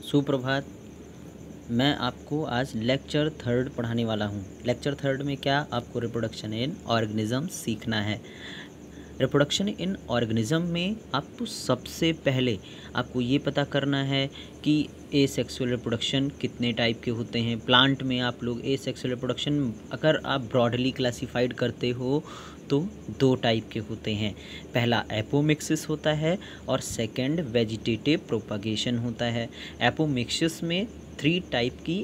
सुप्रभात। मैं आपको आज लेक्चर थर्ड पढ़ाने वाला हूँ। लेक्चर थर्ड में क्या आपको रिप्रोडक्शन इन ऑर्गेनिज्म सीखना है। रिप्रोडक्शन इन ऑर्गेनिज्म में आपको सबसे पहले आपको ये पता करना है कि एसेक्सुअल रिप्रोडक्शन कितने टाइप के होते हैं। प्लांट में आप लोग एसेक्सुअल रिप्रोडक्शन अगर आप ब्रॉडली क्लासीफाइड करते हो तो दो टाइप के होते हैं। पहला एपोमिक्सिस होता है और सेकंड वेजिटेटिव प्रोपागेशन होता है। एपोमिक्सिस में 3 टाइप की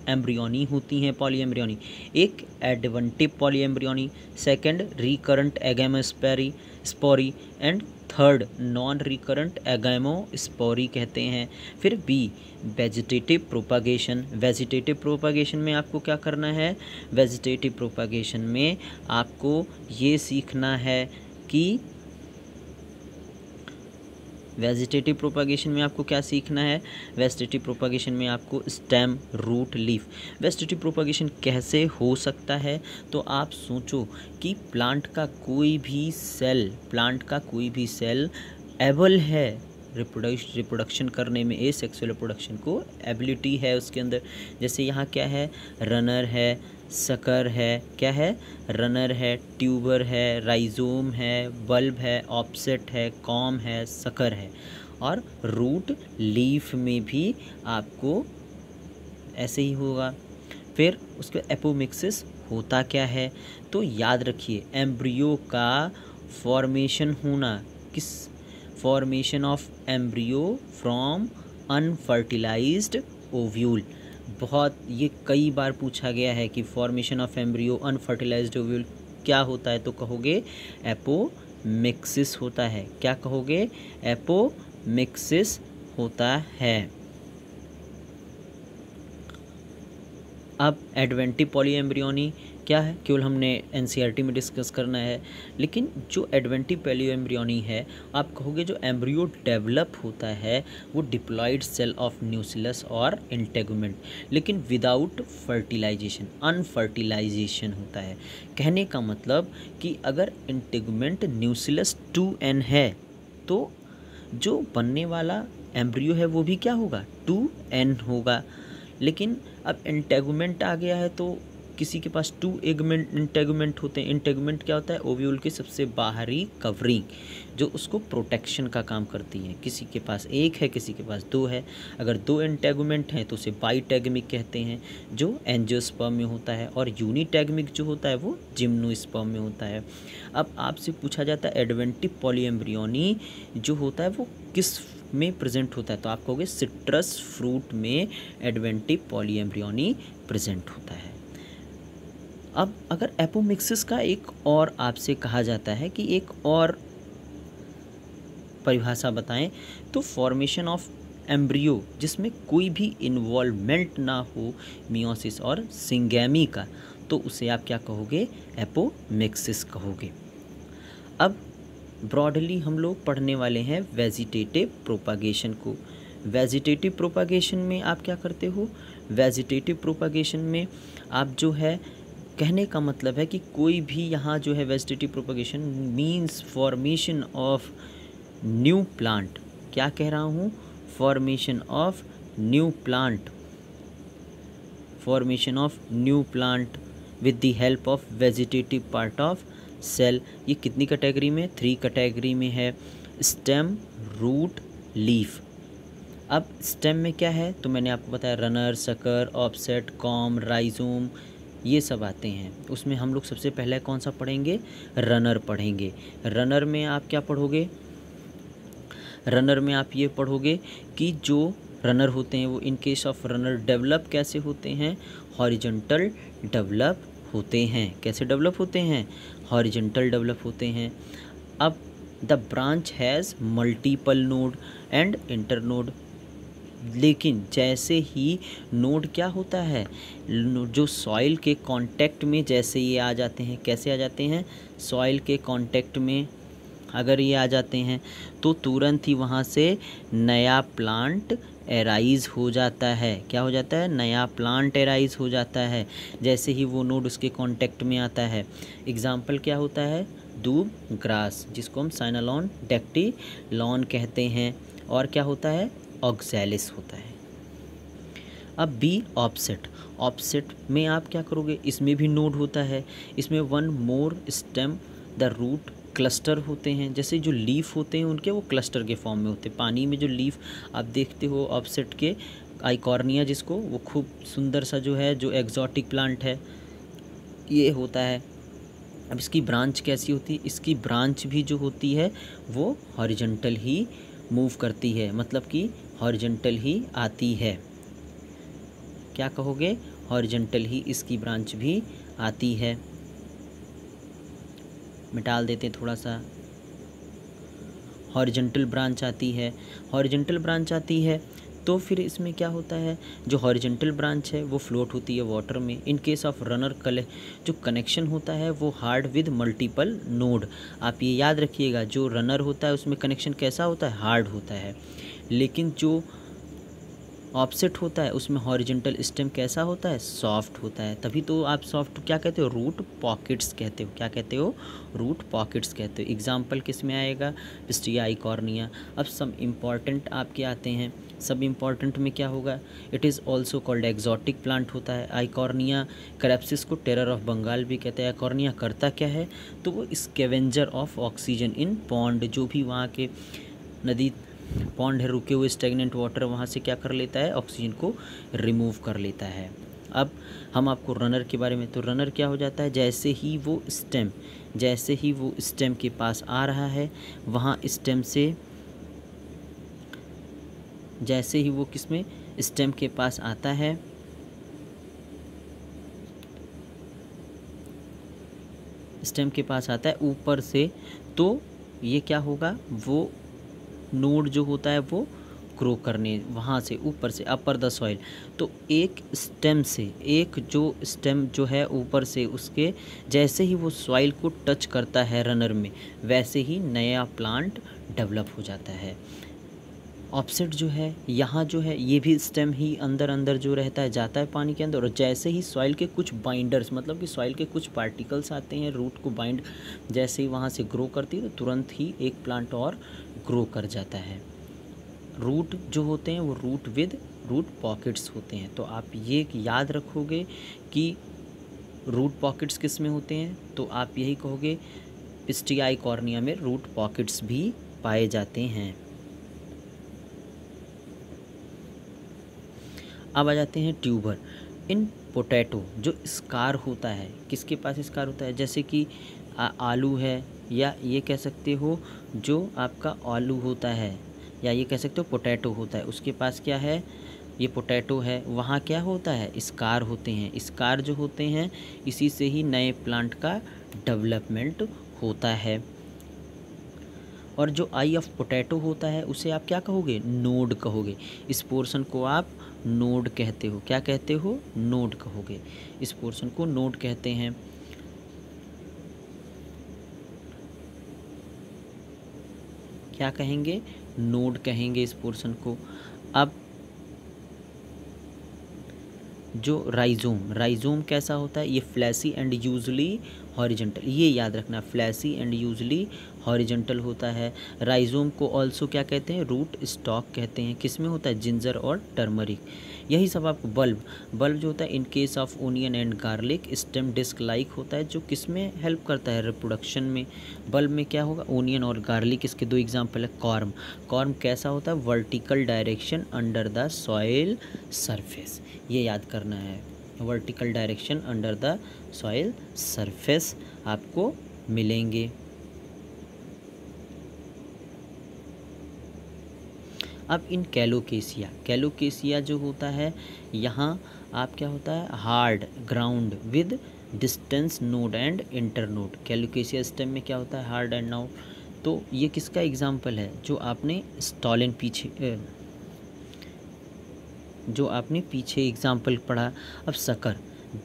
एम्ब्रियोनी होती हैं, पॉलीएम्ब्रियोनी। एक adventive polyembryony, second recurrent agamospory and third non recurrent agamospory कहते हैं। फिर B vegetative propagation. Vegetative propagation में आपको क्या करना है? वेजिटेटिव प्रोपागेशन में आपको ये सीखना है कि वेजिटेटिव प्रोपागेशन में आपको क्या सीखना है? वेजिटेटिव प्रोपागेशन में आपको stem, root, leaf. Vegetative propagation कैसे हो सकता है? तो आप सोचो कि प्लांट का कोई भी सेल एबल है रिप्रोडक्शन करने में, एसेक्सुअल रिप्रोडक्शन को एबिलिटी है उसके अंदर। जैसे यहाँ क्या है? रनर है, सकर है, क्या है? रनर है, ट्यूबर है, राइजोम है, बल्ब है, ऑफसेट है, कॉम है, सकर है। और रूट, लीफ में भी आपको ऐसे ही होगा। फिर उसके एपोमिक्सिस होता क्या है? तो याद रखिए, एम्ब्रियो का फॉर्मेशन होना, किस formation of embryo from unfertilised ovule. बहुत ये कई बार पूछा गया है कि formation of embryo unfertilised ovule क्या होता है? तो कहोगे एपोमिक्सिस होता है। क्या कहोगे? एपोमिक्सिस होता है। अब एडवेंटिव पॉलीएम्ब्रियोनी क्या है? केवल हमने एनसीईआरटी में डिस्कस करना है। लेकिन जो एडवेंटिव पॉलीएम्ब्रियोनी है, आप कहोगे जो एम्ब्रियो डेवलप होता है वो डिप्लॉयड सेल ऑफ न्यूक्लियस और इंटेगुमेंट, लेकिन विदाउट फर्टिलाइजेशन, अनफर्टिलाइजेशन होता है। कहने का मतलब कि अगर इंटेगुमेंट न्यूक्लियस 2n है तो जो बनने वाला एम्ब्रियो है वो भी क्या होगा? 2n होगा। लेकिन अब इंटेगुमेंट आ गया है तो किसी के पास 2 इंटेगुमेंट होते हैं। इंटेगुमेंट क्या होता है? ओव्यूल की सबसे बाहरी कवरिंग जो उसको प्रोटेक्शन का काम करती है। किसी के पास 1 है, किसी के पास 2 है। अगर 2 इंटेगुमेंट हैं तो उसे बाइटेगमिक कहते हैं जो एंजियोस्पर्म में होता है, और यूनिटेगमिक जो होता है वो जिम्नोस्पर्म में होता है। अब आपसे पूछा जाता है एडवेंटिव पॉलीएम्ब्रियोनी जो होता है वो किस में प्रेजेंट होता है? तो आप कहोगे सिट्रस फ्रूट में एडवेंटिव पॉलीएम्ब्रियोनी प्रेजेंट होता है। अब अगर एपोमिक्सिस का एक और आपसे कहा जाता है कि एक और परिभाषा बताएं, तो फॉर्मेशन ऑफ एम्ब्रियो जिसमें कोई भी इन्वॉल्वमेंट ना हो मियोसिस और सिंगैमी का, तो उसे आप क्या कहोगे? एपोमिक्सिस कहोगे। अब ब्रॉडली हम लोग पढ़ने वाले हैं वेजिटेटिव प्रोपागेशन को। वेजिटेटिव प्रोपागेशन में आप क्या करते हो? वेजिटेटिव प्रोपागेशन में आप जो है, कहने का मतलब है कि कोई भी यहाँ जो है vegetative propagation means formation of new plant. क्या कह रहा हूँ? Formation of new plant, formation of new plant with the help of vegetative part of cell. ये कितनी कैटेगरी में? 3 कैटेगरी में है, स्टेम, रूट, लीफ। अब स्टेम में क्या है? तो मैंने आपको बताया runner, sucker, offset, corm, rhizome, ये सब आते हैं। उसमें हम लोग सबसे पहले कौन सा पढ़ेंगे? रनर पढ़ेंगे। रनर में आप क्या पढ़ोगे? रनर में आप ये पढ़ोगे कि जो रनर होते हैं वो इन केस ऑफ रनर डेवलप कैसे होते हैं? हॉरिजॉन्टल डेवलप होते हैं। कैसे डेवलप होते हैं? हॉरिजॉन्टल डेवलप होते हैं। अब the branch has multiple node and internode. लेकिन जैसे ही नोड क्या होता है, जो सॉइल के कांटेक्ट में जैसे ये आ जाते हैं, कैसे आ जाते हैं? सॉइल के कांटेक्ट में अगर ये आ जाते हैं तो तुरंत ही वहाँ से नया प्लांट एराइज हो जाता है। क्या हो जाता है? नया प्लांट एराइज हो जाता है जैसे ही वो नोड उसके कांटेक्ट में आता है। एग्जाम्पल क्या होता है? दूब ग्रास, जिसको हम साइनालॉन, डेक्टिलॉन कहते हैं। और क्या होता है? ऑक्सैलिस होता है। अब बी ऑफसेट, ऑफसेट में आप क्या करोगे, इसमें भी नोड होता है, इसमें one more stem the root cluster होते हैं, जैसे जो लीफ होते हैं उनके वो क्लस्टर के फॉर्म में होते हैं। पानी में जो लीफ आप देखते हो ऑफसेट के, आइकॉर्निया जिसको, वो खूब सुंदर सा जो है, जो एग्जॉटिक प्लांट है ये होता है। अब इसकी ब्रांच कैसी होती है, इसकी ब्रांच भी जो होती है वो हॉरिजॉन्टल ही मूव करती है, मतलब कि हॉरिजॉन्टल ही आती है। क्या कहोगे, हॉरिजॉन्टल ही इसकी ब्रांच भी आती है। मिटाल देते हैं थोड़ा सा, हॉरिजॉन्टल ब्रांच आती है, हॉरिजॉन्टल ब्रांच आती है तो फिर इसमें क्या होता है, जो हॉरिजॉन्टल ब्रांच है वो फ्लोट होती है वाटर में। इन केस ऑफ रनर जो कनेक्शन होता है वो हार्ड विद मल्टीपल नोड। आप ये याद रखिएगा, जो रनर होता है उसमें कनेक्शन कैसा होता है, हार्ड होता है, लेकिन जो ऑफसेट होता है उसमें हॉरिजॉन्टल स्टेम कैसा होता है, सॉफ्ट होता है। तभी तो आप सॉफ्ट क्या कहते हो, रूट पॉकेट्स कहते हो। क्या कहते हो, रूट पॉकेट्स कहते हो। एग्जाम्पल किस में आएगा, पिस्टिया आइकॉर्निया। अब सब इम्पॉर्टेंट आपके आते हैं, सब इम्पॉर्टेंट में क्या होगा, it is also called exotic plant होता है। आइकॉर्निया क्रेप्सिस को टेरर ऑफ बंगाल भी कहते हैं। आइकॉर्निया करता क्या है, तो वो scavenger of oxygen in pond, जो भी वहाँ के नदी पॉन्ड है, रुके हुए स्टेगनेंट वाटर, वहाँ से क्या कर लेता है, ऑक्सीजन को रिमूव कर लेता है। अब हम आपको रनर के बारे में, तो रनर क्या हो जाता है, जैसे ही वो स्टेम के पास आ रहा है, वहाँ स्टेम से, जैसे ही वो किसमें, स्टेम के पास आता है, स्टेम के पास आता है ऊपर से, तो ये क्या होगा, वो नोड जो होता है वो ग्रो करने, वहाँ से ऊपर से अपर द सॉइल। तो एक स्टेम से, एक जो स्टेम जो है ऊपर से, उसके जैसे ही वो सॉइल को टच करता है रनर में, वैसे ही नया प्लांट डेवलप हो जाता है। ऑफसेट जो है, यहाँ जो है ये भी स्टेम ही अंदर अंदर जो रहता है, जाता है पानी के अंदर, और जैसे ही सॉइल के कुछ बाइंडर्स, मतलब कि सॉइल के कुछ पार्टिकल्स आते हैं रूट को बाइंड, जैसे ही वहाँ से ग्रो करती है तो तुरंत ही एक प्लांट और ग्रो कर जाता है। रूट जो होते हैं वो रूट विद रूट पॉकेट्स होते हैं। तो आप ये याद रखोगे कि रूट पॉकेट्स किस में होते हैं, तो आप यही कहोगे पिस्टिया आइकॉर्निया में रूट पॉकेट्स भी पाए जाते हैं। अब आ जाते हैं ट्यूबर। इन पोटैटो जो स्कार होता है, किसके पास स्कार होता है, जैसे कि आलू है, या ये कह सकते हो जो आपका आलू होता है, या ये कह सकते हो पोटैटो होता है, उसके पास क्या है, ये पोटैटो है, वहाँ क्या होता है, स्कार होते हैं। स्कार जो होते हैं इसी से ही नए प्लांट का डेवलपमेंट होता है। और जो आई ऑफ पोटैटो होता है उसे आप क्या कहोगे, नोड कहोगे। इस पोर्शन को आप नोड कहते हो। क्या कहते हो, नोड कहोगे। इस पोर्शन को नोड कहते हैं। क्या कहेंगे, नोड कहेंगे इस पोर्शन को। अब जो राइजोम कैसा होता है, ये फ्लैसी एंड यूजली हॉरिजॉन्टल, ये याद रखना, फ्लैसी एंड यूजली हॉरिजॉन्टल होता है। राइजोम को ऑल्सो क्या कहते हैं, रूट स्टॉक कहते हैं। किस में होता है, जिंजर और टर्मरिक। यही सब आपको बल्ब जो होता है, in case of onion and garlic stem disc like होता है, जो किस में हेल्प करता है, रिप्रोडक्शन में। बल्ब में क्या होगा, ओनियन और गार्लिक, इसके दो एग्जाम्पल है। कॉर्म कैसा होता है, vertical direction under the soil surface, ये याद करना है, vertical direction under the soil surface आपको मिलेंगे। अब इन कैलोकेसिया जो होता है, यहाँ आप क्या होता है, hard ground with distance node and internode. Colocasia stem में क्या होता है, हार्ड एंड नाउड। तो ये किसका एग्जाम्पल है, जो आपने स्टॉलन पीछे एग्जाम्पल पढ़ा। अब sucker,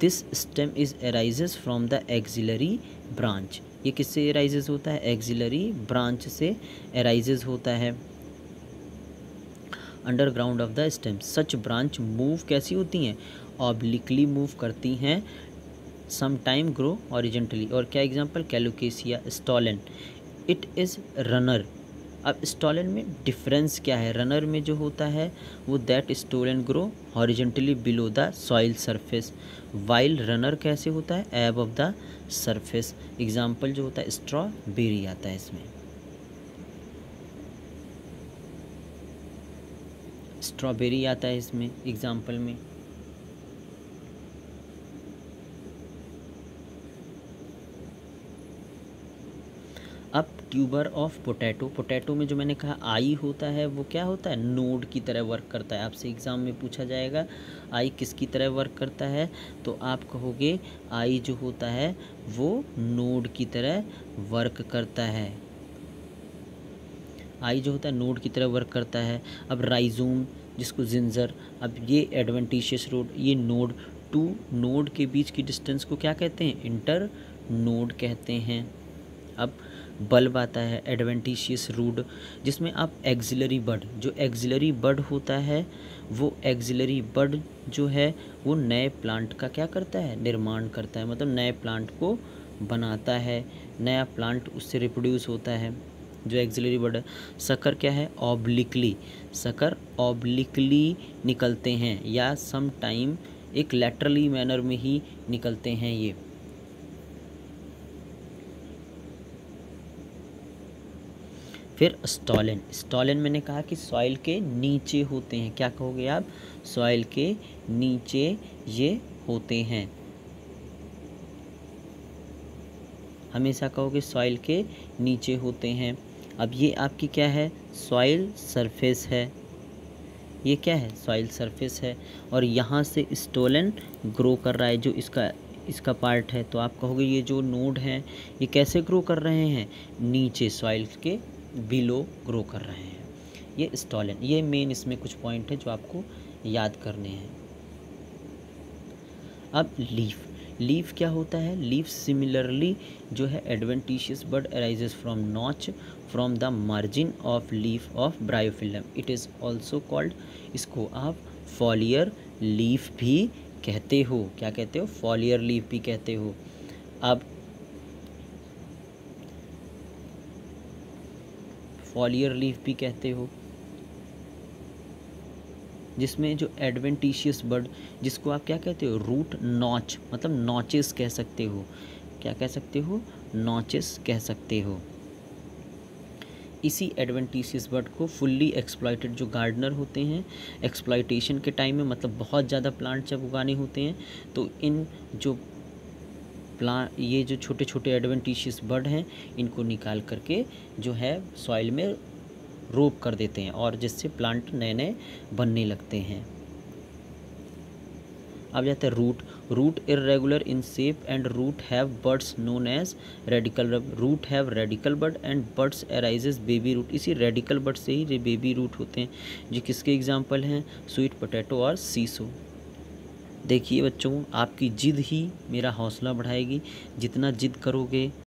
this stem is arises from the axillary branch. ये किससे एराइजेस होता है, एक्सिलरी ब्रांच से एराइजेस होता है। Underground of the stem, such branch move कैसी होती हैं, ऑब्लिकली मूव करती हैं, सम टाइम ग्रो हॉरिजॉन्टली। और क्या example, Colocasia, stolon. It is runner, अब स्टॉलन में डिफरेंस क्या है? रनर में जो होता है वो that stolon grow horizontally below the soil surface, while runner कैसे होता है? Above the surface. एग्जाम्पल जो होता है स्ट्रॉबेरी आता है इसमें, स्ट्रॉबेरी आता है इसमें एग्जाम्पल में। अब ट्यूबर ऑफ पोटैटो, पोटैटो में जो मैंने कहा आई होता है वो क्या होता है? नोड की तरह वर्क करता है। आपसे एग्ज़ाम में पूछा जाएगा आई किसकी तरह वर्क करता है, तो आप कहोगे आई जो होता है वो नोड की तरह वर्क करता है। आई जो होता है नोड की तरह वर्क करता है। अब राइजोम जिसको जिंजर, अब ये एडवेंटिशियस रोड, ये नोड टू नोड के बीच की डिस्टेंस को क्या कहते हैं? इंटर नोड कहते हैं। अब बल्ब आता है एडवेंटिशियस रूट, जिसमें आप एक्सिलरी बड, जो एक्सिलरी बड होता है वो एक्सिलरी बड जो है वो नए प्लांट का क्या करता है? निर्माण करता है, मतलब नए प्लांट को बनाता है, नया प्लांट उससे रिप्रोड्यूस होता है जो एक्सिलरी बड है। सकर क्या है? ऑब्लिकली, सकर ऑब्लिकली निकलते हैं या सम टाइम एक लैटरली मैनर में ही निकलते हैं ये। फिर स्टॉलन, स्टॉलन मैंने कहा कि सॉइल के नीचे होते हैं। क्या कहोगे आप? सॉइल के नीचे ये होते हैं, हमेशा कहोगे सॉइल के नीचे होते हैं। अब ये आपकी क्या है? सॉइल सरफेस है, ये क्या है? सॉइल सरफेस है, और यहाँ से स्टॉलन ग्रो कर रहा है जो इसका पार्ट है। तो आप कहोगे ये जो नोड हैं ये कैसे ग्रो कर रहे हैं? नीचे सॉइल के बिलो ग्रो कर रहे हैं, ये स्टॉलन। ये मेन इसमें कुछ पॉइंट है जो आपको याद करने हैं। अब लीफ, लीफ क्या होता है? लीफ सिमिलरली जो है adventitious bud arises from notch from the margin of leaf of bryophyllum, it is also called, इसको आप फॉलियर लीफ भी कहते हो। क्या कहते हो? फॉलियर लीफ भी कहते हो। अब फॉलियर लीफ भी कहते हो, जिसमें जो एडवेंटिशियस बड, जिसको आप क्या कहते हो? रूट नॉच, मतलब नॉचेस कह सकते हो। क्या कह सकते हो? नॉचेस कह सकते हो। इसी एडवेंटिशियस बड को फुल्ली एक्सप्लॉइटेड जो गार्डनर होते हैं, एक्सप्लॉइटेशन के टाइम में, मतलब बहुत ज़्यादा प्लांट जब उगाने होते हैं तो इन जो ये जो छोटे छोटे एडवेंटिशियस बड हैं इनको निकाल करके जो है सॉइल में रोप कर देते हैं, और जिससे प्लांट नए नए बनने लगते हैं। अब जाता है root, root irregular in shape and root have buds known as radical bud, root have radical bud and buds arises baby root, इसी रेडिकल बड से ही बेबी रूट होते हैं, जो किसके एग्जाम्पल हैं? स्वीट पोटैटो और सीसो। देखिए बच्चों, आपकी जिद ही मेरा हौसला बढ़ाएगी, जितना जिद करोगे